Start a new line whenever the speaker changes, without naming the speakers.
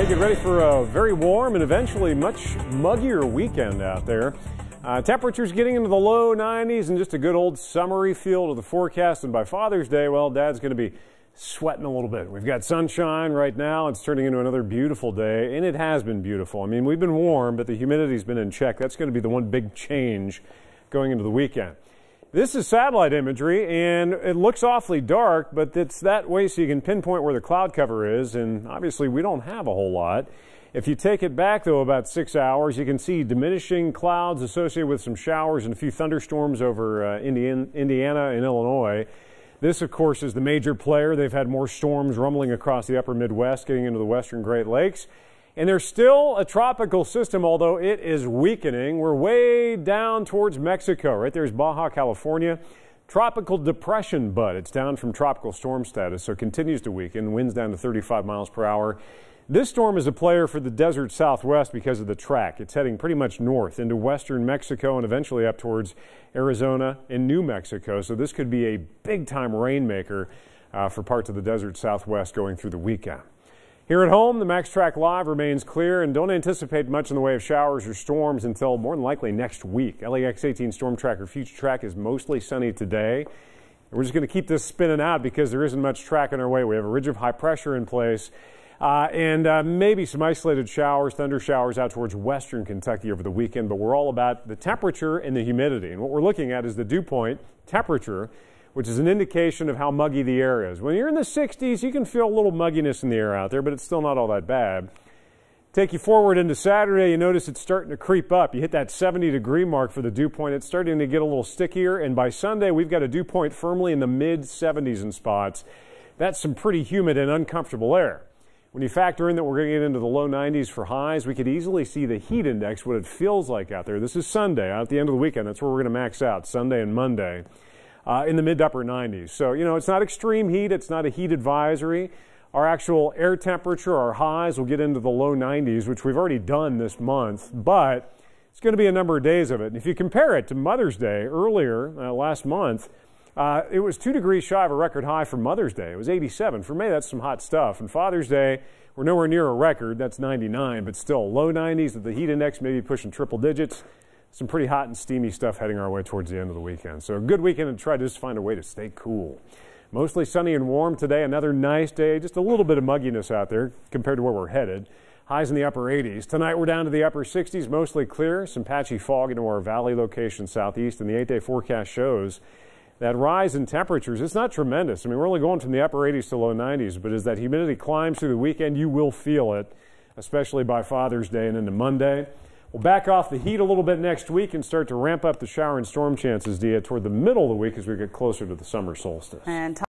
Hey, get ready for a very warm and eventually much muggier weekend out there. Temperatures getting into the low 90s and just a good old summery feel to the forecast. And by Father's Day, well, Dad's going to be sweating a little bit. We've got sunshine right now. It's turning into another beautiful day, and it has been beautiful. I mean, we've been warm, but the humidity's been in check. That's going to be the one big change going into the weekend. This is satellite imagery, and it looks awfully dark, but it's that way so you can pinpoint where the cloud cover is, and obviously we don't have a whole lot. If you take it back, though, about 6 hours, you can see diminishing clouds associated with some showers and a few thunderstorms over Indiana and Illinois. This, of course, is the major player. They've had more storms rumbling across the upper Midwest, getting into the western Great Lakes. And there's still a tropical system, although it is weakening. We're way down towards Mexico. Right there's Baja California. Tropical depression, but it's down from tropical storm status, so it continues to weaken. Winds down to 35 miles per hour. This storm is a player for the desert southwest because of the track. It's heading pretty much north into western Mexico and eventually up towards Arizona and New Mexico. So this could be a big-time rainmaker for parts of the desert southwest going through the weekend. Here at home, the Max Track Live remains clear, and don't anticipate much in the way of showers or storms until more than likely next week. LAX 18 Storm Tracker Future Track is mostly sunny today. We're just going to keep this spinning out because there isn't much track in our way. We have a ridge of high pressure in place and maybe some isolated showers, thunder showers out towards western Kentucky over the weekend, but we're all about the temperature and the humidity. And what we're looking at is the dew point temperature, which is an indication of how muggy the air is. When you're in the 60s, you can feel a little mugginess in the air out there, but it's still not all that bad. Take you forward into Saturday, you notice it's starting to creep up. You hit that 70-degree mark for the dew point. It's starting to get a little stickier, and by Sunday, we've got a dew point firmly in the mid-70s in spots. That's some pretty humid and uncomfortable air. When you factor in that we're going to get into the low 90s for highs, we could easily see the heat index, what it feels like out there. This is Sunday, out at the end of the weekend. That's where we're going to max out, Sunday and Monday. In the mid-upper 90s. So, you know, it's not extreme heat. It's not a heat advisory. Our actual air temperature, our highs, will get into the low 90s, which we've already done this month. But it's going to be a number of days of it. And if you compare it to Mother's Day earlier, last month, it was 2 degrees shy of a record high for Mother's Day. It was 87. For me, that's some hot stuff. And Father's Day, we're nowhere near a record. That's 99. But still, low 90s with the heat index maybe pushing triple digits. Some pretty hot and steamy stuff heading our way towards the end of the weekend. So a good weekend and try to just find a way to stay cool. Mostly sunny and warm today. Another nice day. Just a little bit of mugginess out there compared to where we're headed. Highs in the upper 80s. Tonight we're down to the upper 60s, mostly clear. Some patchy fog into our valley location southeast. And the 8-day forecast shows that rise in temperatures. It's not tremendous. I mean, we're only going from the upper 80s to low 90s. But as that humidity climbs through the weekend, you will feel it, especially by Father's Day and into Monday. We'll back off the heat a little bit next week and start to ramp up the shower and storm chances, Dia, toward the middle of the week as we get closer to the summer solstice. And